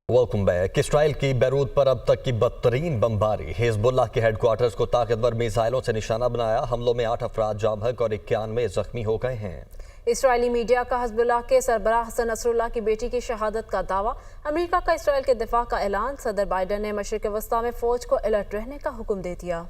Welcome back. Israel की Beirut पर अब तक की बदतरीन बमबारी। हिजबुल्लाह के हेडक्वार्टर्स को ताकतवर मिसाइलों से निशाना बनाया। हमलों में 8 अफराद जाँ बहक और 91 जख्मी हो गए हैं। इसराइली मीडिया का हिजबुल्लाह के सरबराह हसन नसरुल्लाह की बेटी की शहादत का दावा। अमेरिका का इसराइल के दिफा का ऐलान। सदर बाइडन ने मशरिक वस्ता में फौज को अलर्ट रहने का हुक्म दे दिया।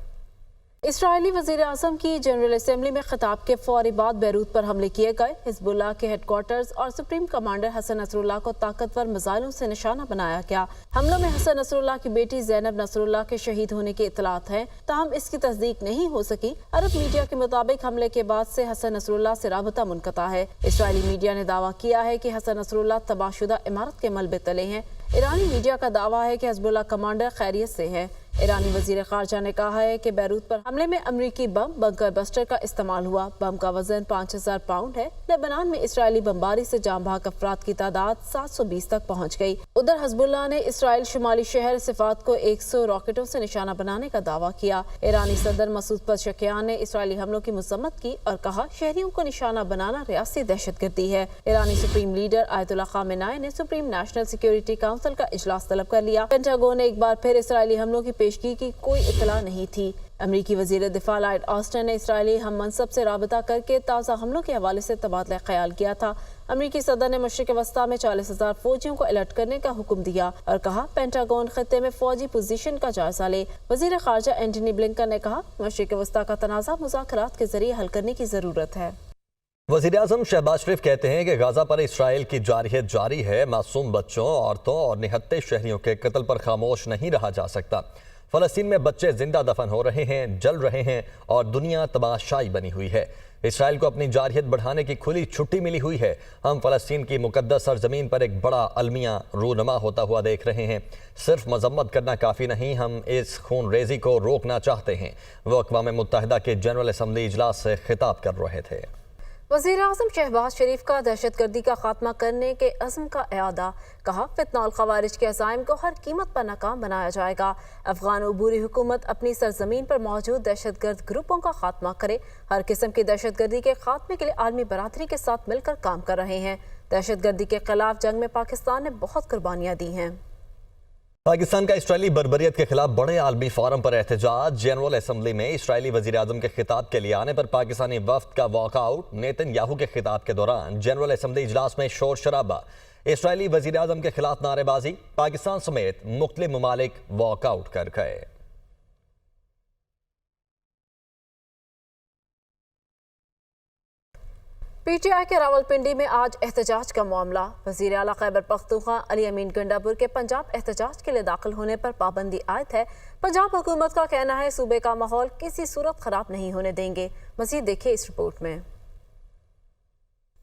इसराइली वज़ीर आज़म की जनरल असेंबली में खिताब के फौरी बाद बैरूत पर हमले किए गए। हिजबुल्लाह के हेडक्वार्टर्स और सुप्रीम कमांडर हसन नसरुल्लाह को ताकतवर मिसाइलों से निशाना बनाया गया। हमलों में हसन नसरुल्लाह की बेटी ज़ैनब नसरुल्लाह के शहीद होने की इतलात है, ताहम इसकी तस्दीक नहीं हो सकी। अरब मीडिया के मुताबिक हमले के बाद से हसन नसरुल्लाह से राबता मुनक़ता है। इसराइली मीडिया ने दावा किया है कि हसन नसरुल्लाह तबाहशुदा इमारत के मलबे तले हैं। ईरानी मीडिया का दावा है कि हिजबुल्लाह कमांडर खैरियत से है। ईरानी वजीर खारजा ने कहा है कि बैरूत पर हमले में अमरीकी बम बंकर बस्टर का इस्तेमाल हुआ। बम का वजन 5000 पाउंड है। लेबनान में इसराइली बमबारी से जाँ बहक अफराद की तादाद 720 तक पहुँच गई। उधर हिजबुल्लाह ने इसराइल शुमाली शहर सिफात को 100 रॉकेटों से निशाना बनाने का दावा किया। ईरानी सदर मसूद पज़ेश्कियान ने इसराइली हमलों की मज़म्मत की और कहा शहरियों को निशाना बनाना रियासती दहशतगर्दी है। ईरानी सुप्रीम लीडर आयतुल्लाह खामेनेई ने सुप्रीम नेशनल सिक्योरिटी काउंसिल का इजलास तलब कर लिया। पेंटागन ने एक बार फिर इसराइली हमलों की पेशगी की कोई इतला नहीं थी। अमरीकी वजीर दिफा लॉयड ऑस्टिन ने इसराइली हम मनसब से राबता करके ताज़ा हमलों के हवाले से तबादला ख्याल किया था। अमरीकी सदर ने मशरिक वस्ता में 40,000 फौजियों को अलर्ट करने का हुक्म दिया और कहा पेंटागन खत्ते में फौजी पोजीशन का जायजा ले। वजीर खारजा एंटनी ब्लिंकन ने कहा मशरिक वस्ता का तनाज़ा मुज़ाकरात के जरिए हल करने की जरूरत है। वज़ीर आज़म शहबाज शरीफ कहते हैं कि गाजा पर इसराइल की जारहियत जारी है। मासूम बच्चों, औरतों और निहत्ते शहरियों के कत्ल पर खामोश नहीं रहा जा सकता। फ़लस्तीन में बच्चे जिंदा दफन हो रहे हैं, जल रहे हैं और दुनिया तमाशाई बनी हुई है। इसराइल को अपनी जारहियत बढ़ाने की खुली छुट्टी मिली हुई है। हम फ़लस्तीन की मुक़द्दस सरज़मीन पर एक बड़ा अलमिया रूनमा होता हुआ देख रहे हैं। सिर्फ मजम्मत करना काफ़ी नहीं, हम इस खून रेजी को रोकना चाहते हैं। वो अक़वाम मुत्तहिदा के जनरल असम्बली इजलास से खिताब कर रहे थे। वज़ीर आज़म शहबाज शरीफ का दहशतगर्दी का खात्मा करने के अज़्म का इआदा। कहा फितना और ख़वारिज के अज़ाइम को हर कीमत पर नाकाम बनाया जाएगा। अफ़गान अबूरी हुकूमत अपनी सरजमीन पर मौजूद दहशतगर्द ग्रुपों का खात्मा करे। हर किस्म की दहशतगर्दी के खात्मे के लिए आलमी बरादरी के साथ मिलकर काम कर रहे हैं। दहशतगर्दी के खिलाफ जंग में पाकिस्तान ने बहुत कुर्बानियाँ दी हैं। पाकिस्तान का इसराइली बर्बरियत के खिलाफ बड़े आलमी फोरम पर एहतजाज। जनरल असम्बली में इसराइली वज़ीर आज़म के खिताब के लिए आने पर पाकिस्तानी वफ्द का वॉकआउट। नेतन्याहू के खिताब के दौरान जनरल असम्बली इजलास में शोर शराबा। इसराइली वज़ीर आज़म के खिलाफ नारेबाजी। पाकिस्तान समेत मुख्तलिफ ममालिक वॉकआउट कर गए। पीटीआई के रावलपिंडी में आज एहतजाज का मामला। वज़ीर आला खैबर पख्तूनख्वा अली अमीन गंडापुर के पंजाब एहतजाज के लिए दाखिल होने पर पाबंदी आयद है। पंजाब हुकूमत का कहना है सूबे का माहौल किसी सूरत खराब नहीं होने देंगे। मज़ीद देखिए इस रिपोर्ट में।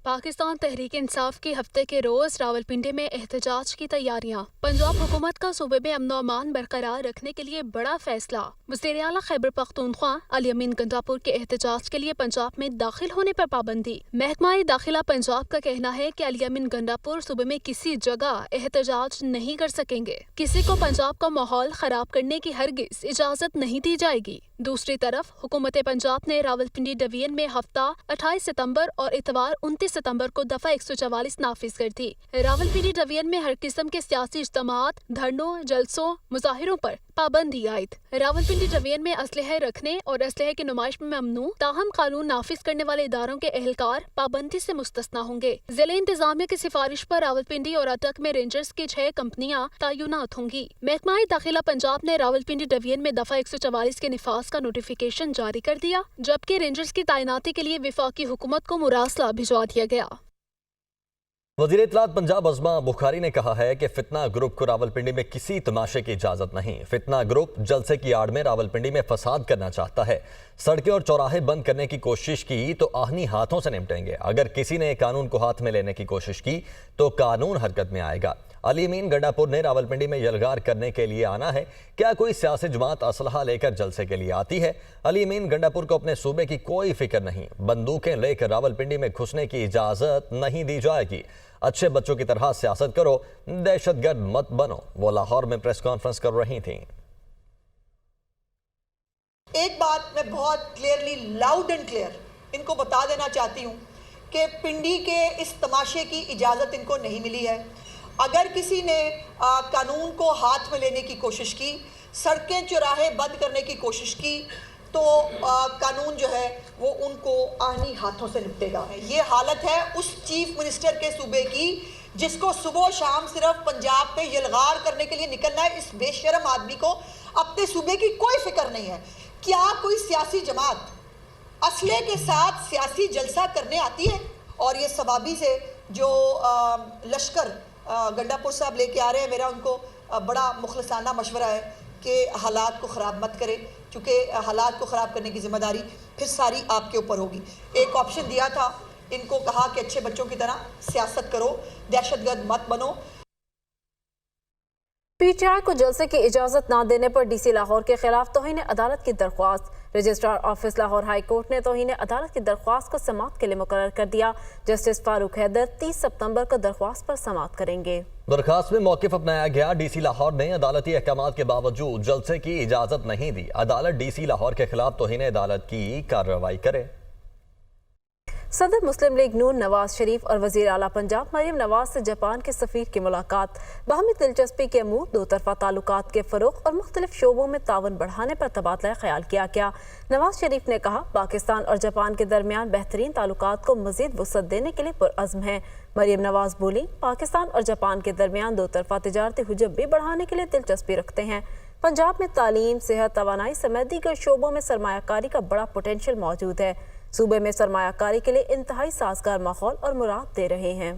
पाकिस्तान तहरीक इंसाफ के हफ्ते के रोज रावलपिंडी में एहतजाज की तैयारियां। पंजाब हुकूमत का सूबे में अमन अमान बरकरार रखने के लिए बड़ा फैसला। वज़ीर आला खैबर पख्तूनख्वा अली अमीन गंडापुर के एहतजाज के लिए पंजाब में दाखिल होने पर पाबंदी। महकमा दाखिला पंजाब का कहना है कि अली अमीन गंडापुर सूबे में किसी जगह एहतजाज नहीं कर सकेंगे। किसी को पंजाब का माहौल खराब करने की हरगिज इजाजत नहीं दी जाएगी। दूसरी तरफ हुकूमत पंजाब ने रावलपिंडी डिवीजन में हफ्ता 28 सितंबर और इतवार 29 सितंबर को दफा 144 नाफिज कर दी। रावलपिंडी डिवीजन में हर किस्म के सियासी इज्तिमात, धरनों, जलसों, मुजाहिरों पर पाबंदी आयद। रावलपिंडी डिवीजन में असलहे रखने और असलहे की नुमाइश में ममनू, ताहम कानून नाफिज करने वाले इदारों के एहलकार पाबंदी से मुस्तस्ना होंगे। जिले इंतजामिया की सिफारिश पर रावलपिंडी और अटक में रेंजर्स की 6 कंपनियां तैनात होंगी। महकमा दाखिला पंजाब ने रावलपिंडी डिवीजन में दफा 144 के निफाज का नोटिफिकेशन जारी कर दिया, जबकि रेंजर्स की तैनाती के लिए विफाकी हुकूमत को मुरासला भिजवा दिया गया। वज़ीर इत्तलात पंजाब अज़मा बुखारी ने कहा है कि फितना ग्रुप को रावलपिंडी में किसी तमाशे की इजाज़त नहीं। फितना ग्रुप जलसे की आड़ में रावलपिंडी में फसाद करना चाहता है। सड़कें और चौराहे बंद करने की कोशिश की तो आहनी हाथों से निपटेंगे। अगर किसी ने कानून को हाथ में लेने की कोशिश की तो कानून हरकत में आएगा। अली अमीन गंडापुर ने रावलपिंडी में यलगार करने के लिए आना है। क्या कोई सियासी जमात असलहा लेकर जलसे के लिए आती है? अली अमीन गंडापुर को अपने सूबे की कोई फिक्र नहीं। बंदूकें लेकर रावलपिंडी में घुसने की इजाजत नहीं दी जाएगी। अच्छे बच्चों की तरह सियासत करो, दहशतगर्द मत बनो। वो लाहौर में प्रेस कॉन्फ्रेंस कर रही थी। एक बात मैं बहुत क्लियरली, लाउड एंड क्लियर इनको बता देना चाहती हूँ कि पिंडी के इस तमाशे की इजाज़त इनको नहीं मिली है। اگر کسی نے قانون کو ہاتھ میں لینے کی کوشش کی، سڑکیں چوراہے بند کرنے کی کوشش کی، تو قانون جو ہے وہ ان کو آہنی ہاتھوں سے نپٹے گا۔ یہ حالت ہے اس چیف منسٹر کے صوبے کی جس کو صبح و شام صرف پنجاب پہ یلغار کرنے کے لیے نکلنا ہے۔ اس بے شرم آدمی کو اپنے صوبے کی کوئی فکر نہیں ہے۔ کیا کوئی سیاسی جماعت اسلحے کے ساتھ سیاسی جلسہ کرنے آتی ہے؟ اور یہ سوابی سے جو لشکر گنڈا پور صاحب لے کے آ رہے ہیں، میرا ان کو بڑا مخلصانہ مشورہ ہے کہ حالات کو خراب مت کرے، کیونکہ حالات کو خراب کرنے کی ذمہ داری پھر ساری آپ کے اوپر ہوگی۔ ایک آپشن دیا تھا، ان کو کہا کہ اچھے بچوں کی طرح سیاست کرو، دہشت گرد مت بنو۔ پی ٹی آئی کو جلسے کی اجازت نہ دینے پر ڈی سی لاہور کے خلاف توہین عدالت کی درخواست۔ Registrar office Lahore high court نے توہین عدالت کی درخواست کو سماعت کے لیے مقرر کر دیا۔ جسٹس فاروق حیدر 30 ستمبر کو درخواست پر سماعت کریں گے۔ درخواست میں موقف اپنایا گیا۔ ڈی سی لاہور نے عدالتی احکامات کے باوجود جلسے کی اجازت نہیں دی۔ عدالت ڈی سی لاہور کے خلاف توہین عدالت کی کارروائی کرے۔ صدر مسلم لیگ نون نواز شریف اور وزیر اعلیٰ پنجاب مریم نواز سے جاپان کے سفیر کی ملاقات۔ باہمی دلچسپی کے امور، دو طرفہ تعلقات کے فروغ اور مختلف شعبوں میں تعاون بڑھانے پر تبادلہ خیال کیا گیا۔ نواز شریف نے کہا پاکستان اور جاپان کے درمیان بہترین تعلقات کو مزید وسعت دینے کے لیے پرعزم ہیں۔ مریم نواز بولی پاکستان اور جاپان کے درمیان دو طرفہ تجارتی حجب بھی بڑھانے کے لیے دلچسپی رکھتے ہیں۔ پنجاب میں تعلیم، صحت، توانائی سمیت دیگر شعبوں میں سرمایہ کاری کا بڑا پوٹینشیل موجود ہے۔ صوبے میں سرمایہ کاری کے لیے انتہائی سازگار ماحول اور مراد دے رہے ہیں۔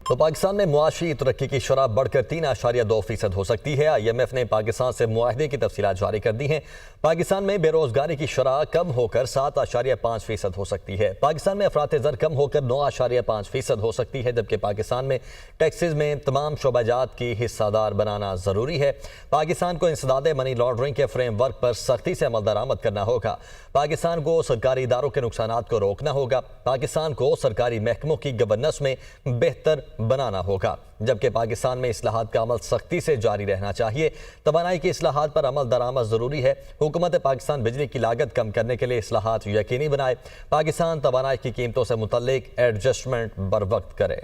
تو پاکستان میں معاشی ترقی کی شرح بڑھ کر 3.2% ہو سکتی ہے۔ آئی ایم ایف نے پاکستان سے معاہدے کی تفصیلات جاری کر دی ہیں۔ پاکستان میں بے روزگاری کی شرح کم ہو کر 7.5% ہو سکتی ہے۔ پاکستان میں افراط زر کم ہو کر 9.5% ہو سکتی ہے، جبکہ پاکستان میں ٹیکسز میں تمام شعبہ جات کی حصہ دار بنانا ضروری ہے۔ پاکستان کو انسداد منی لانڈرنگ کے فریم ورک پر سختی سے عمل درآمد کرنا ہوگا۔ پاکستان کو سرکاری اداروں کے نقصانات کو روکنا ہوگا۔ پاکستان کو سرکاری محکموں کی گورننس میں بہتر بنانا ہوگا، جبکہ پاکستان میں اصلاحات کا عمل سختی سے جاری رہنا چاہیے۔ توانائی کی اصلاحات پر عمل درآمد ضروری ہے۔ حکومت پاکستان بجلی کی لاگت کم کرنے کے لیے اصلاحات یقینی بنائے۔ پاکستان توانائی کی قیمتوں سے متعلق ایڈجسٹمنٹ بروقت کرے۔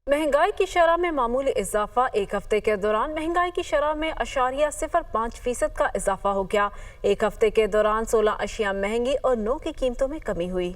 مہنگائی کی شرح میں معمولی اضافہ۔ ایک ہفتے کے دوران مہنگائی کی شرح میں 0.05% کا اضافہ ہو گیا۔ ایک ہفتے کے دوران 16 اشیاء مہنگی اور 9 کی قیمتوں میں کمی ہوئی۔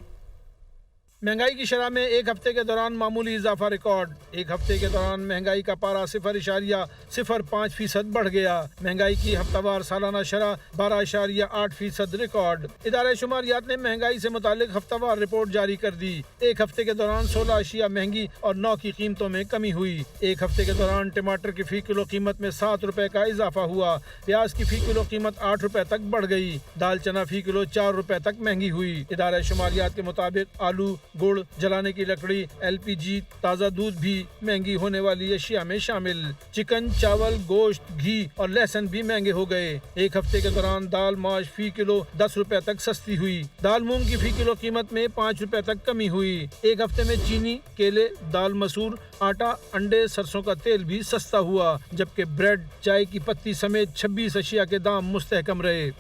مہنگائی کی شرح میں ایک ہفتے کے دوران معمولی اضافہ ریکارڈ۔ ایک ہفتے کے دوران مہنگائی کا پارہ 0.05% بڑھ گیا۔ مہنگائی کی ہفتہ وار سالانہ شرح 12.8% ریکارڈ۔ ادارہ شماریات نے مہنگائی سے متعلق ہفتہ وار رپورٹ جاری کر دی۔ ایک ہفتے کے دوران 16 اشیاء مہنگی اور 9 کی قیمتوں میں کمی ہوئی۔ ایک ہفتے کے دوران ٹماٹر کی فی کلو قیمت میں 7 روپے کا اضافہ ہوا۔ پیاز کی فی کلو قیمت 8 روپے تک بڑھ گئی۔ دال چنا فی کلو 4 روپے تک مہنگی ہوئی۔ ادارہ شماریات کے مطابق آلو، گڑ، جلانے کی لکڑی، ایل پی جی، تازہ دودھ بھی مہنگی ہونے والی اشیاء میں شامل۔ چکن، چاول، گوشت، گھی اور لہسن بھی مہنگے ہو گئے۔ ایک ہفتے کے دوران دال ماش فی کلو 10 روپے تک سستی ہوئی۔ دال مونگ کی فی کلو قیمت میں 5 روپے تک کمی ہوئی۔ ایک ہفتے میں چینی، کیلے، دال مسور، آٹا، انڈے، سرسوں کا تیل بھی سستا ہوا، جبکہ بریڈ، چائے کی پتی سمیت 26 اشیاء کے دام مستحکم رہے۔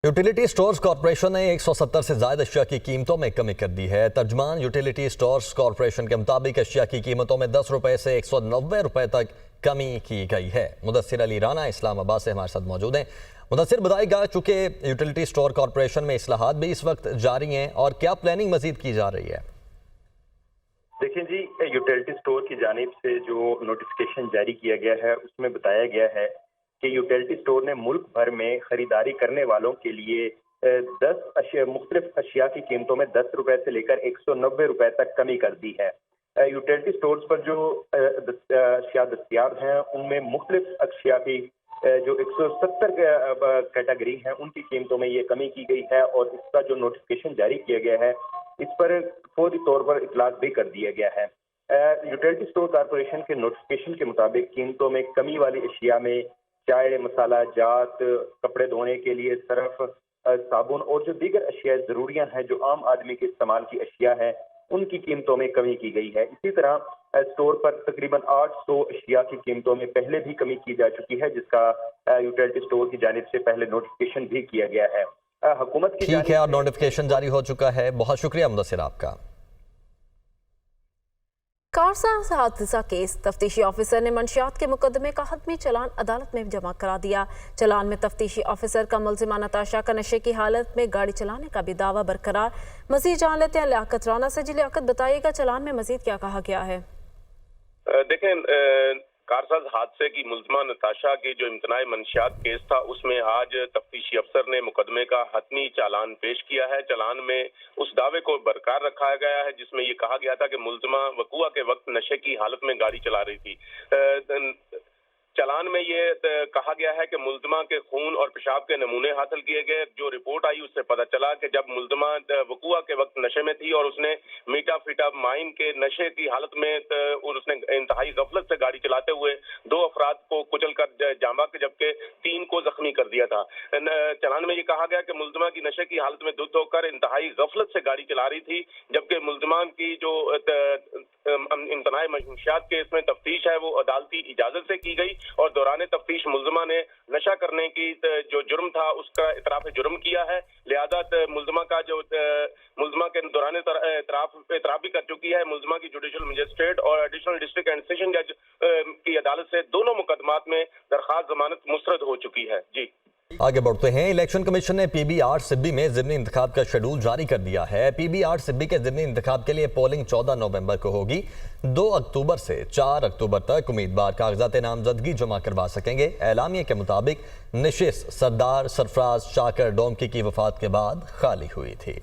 یوٹیلیٹی سٹورز کارپوریشن نے 170 سے زائد اشیاء کی قیمتوں میں کمی کر دی ہے۔ ترجمان یوٹیلیٹی سٹورز کارپوریشن کے مطابق اشیاء کی قیمتوں میں 10 روپے سے 190 روپے تک کمی کی گئی ہے۔ مدثر علی رانا اسلام آباد سے ہمارے ساتھ موجود ہیں۔ مدثر، بتائے گا چونکہ یوٹیلیٹی سٹور کارپوریشن میں اصلاحات بھی اس وقت جاری ہیں، اور کیا پلاننگ مزید کی جا رہی ہے؟ دیکھیں جی، یوٹیلیٹی سٹور کی جانب سے جو نوٹیفیکیشن جاری کیا گیا ہے اس میں بتایا گیا ہے کہ یوٹیلیٹی سٹور نے ملک بھر میں خریداری کرنے والوں کے لیے 10 مختلف اشیاء کی قیمتوں میں 10 روپے سے لے کر 190 روپے تک کمی کر دی ہے۔ یوٹیلیٹی سٹورز پر جو اشیاء دستیاب ہیں ان میں مختلف اشیاء کی جو 170 کیٹیگری ہیں ان کی قیمتوں میں یہ کمی کی گئی ہے، اور اس کا جو نوٹیفیکیشن جاری کیا گیا ہے اس پر فوری طور پر اطلاق بھی کر دیا گیا ہے۔ یوٹیلیٹی سٹور کارپوریشن کے نوٹیفیکیشن کے مطابق قیمتوں میں کمی والی اشیاء میں چائے، مسالہ جات، کپڑے دھونے کے لیے صرف، صابن اور جو دیگر اشیاء ضروریاں ہیں جو عام آدمی کے استعمال کی اشیاء ہیں ان کی قیمتوں میں کمی کی گئی ہے۔ اسی طرح اسٹور پر تقریباً 800 اشیاء کی قیمتوں میں پہلے بھی کمی کی جا چکی ہے، جس کا یوٹیلیٹی اسٹور کی جانب سے پہلے نوٹیفیکیشن بھی کیا گیا ہے۔ हुकूमत की ठीक है, और नोटिफिकेशन जारी हो चुका है। बहुत शुक्रिया मुदस्सिर आपका। कारसा हादसा केस तफ्तीशी ऑफिसर ने मंशियात के मुकदमे का हतमी चलान अदालत में जमा करा दिया। चलान में तफ्तीशी ऑफिसर का मुलजिमा नताशा का नशे की हालत में गाड़ी चलाने का भी दावा बरकरार। मजीद जान लेते हैं लियाकत राना से। जी लियाकत, बताइएगा चलान में मजीद क्या कहा गया है? देखें, कारसाज हादसे की मुलजिमा नताशा की जो इम्तनाई मंशियात केस था, उसमें आज तफ्तीशी अफसर ने मुकदमे का हतमी चालान पेश किया है। चालान में उस दावे को बरकरार रखा गया है जिसमें ये कहा गया था कि मुलजिमा वक़ूआ के वक्त नशे की हालत में गाड़ी चला रही थी। चालान में ये कहा गया है कि मुलजिमा के खून और पेशाब के नमूने हासिल किए गए। जो रिपोर्ट आई उससे पता चला कि जब मुलजिमा वक़ूआ के वक्त नशे में थी और उसने मीठा फीटा माइन के नशे की हालत में और उसने इंतहाई गफलत से गाड़ी चलाते हुए 2 अफराद को कुचल कर जामा के जबकि 3 को जख्मी कर दिया था। चालान में ये कहा गया कि मुलजिमा की नशे की हालत में धुत होकर इंतहाई गफलत से गाड़ी चला रही थी, जबकि मुलजिमा की जो इम्तनाई मंशियात केस में तफ्तीश है वो अदालती इजाजत से की गई और दौरान तफ्तीश मुलजिमा ने नशा करने की जो जुर्म था उसका इतराफ जुर्म किया है। लिहाजा मुलजिमा का जो मुलजिमा के दौरान इतराफ भी कर चुकी है। मुलजिमा की जुडिशल मजिस्ट्रेट और एडिशनल डिस्ट्रिक्ट एंड सेशन जज की अदालत से दोनों मुकदमात में दरखास्त जमानत मुस्तरद हो चुकी है। जी आगे बढ़ते हैं। इलेक्शन कमीशन ने PB8 सिब्बी में ज़िमनी इंतखाब का शेड्यूल जारी कर दिया है। PB8 सिब्बी के ज़िमनी इंतखाब के लिए पोलिंग 14 नवंबर को होगी। 2 अक्टूबर से 4 अक्टूबर तक उम्मीदवार कागजात नामजदगी जमा करवा सकेंगे। एलामिया के मुताबिक नशिस्त सरदार सरफराज शाकर डोमकी की वफात के बाद खाली हुई थी।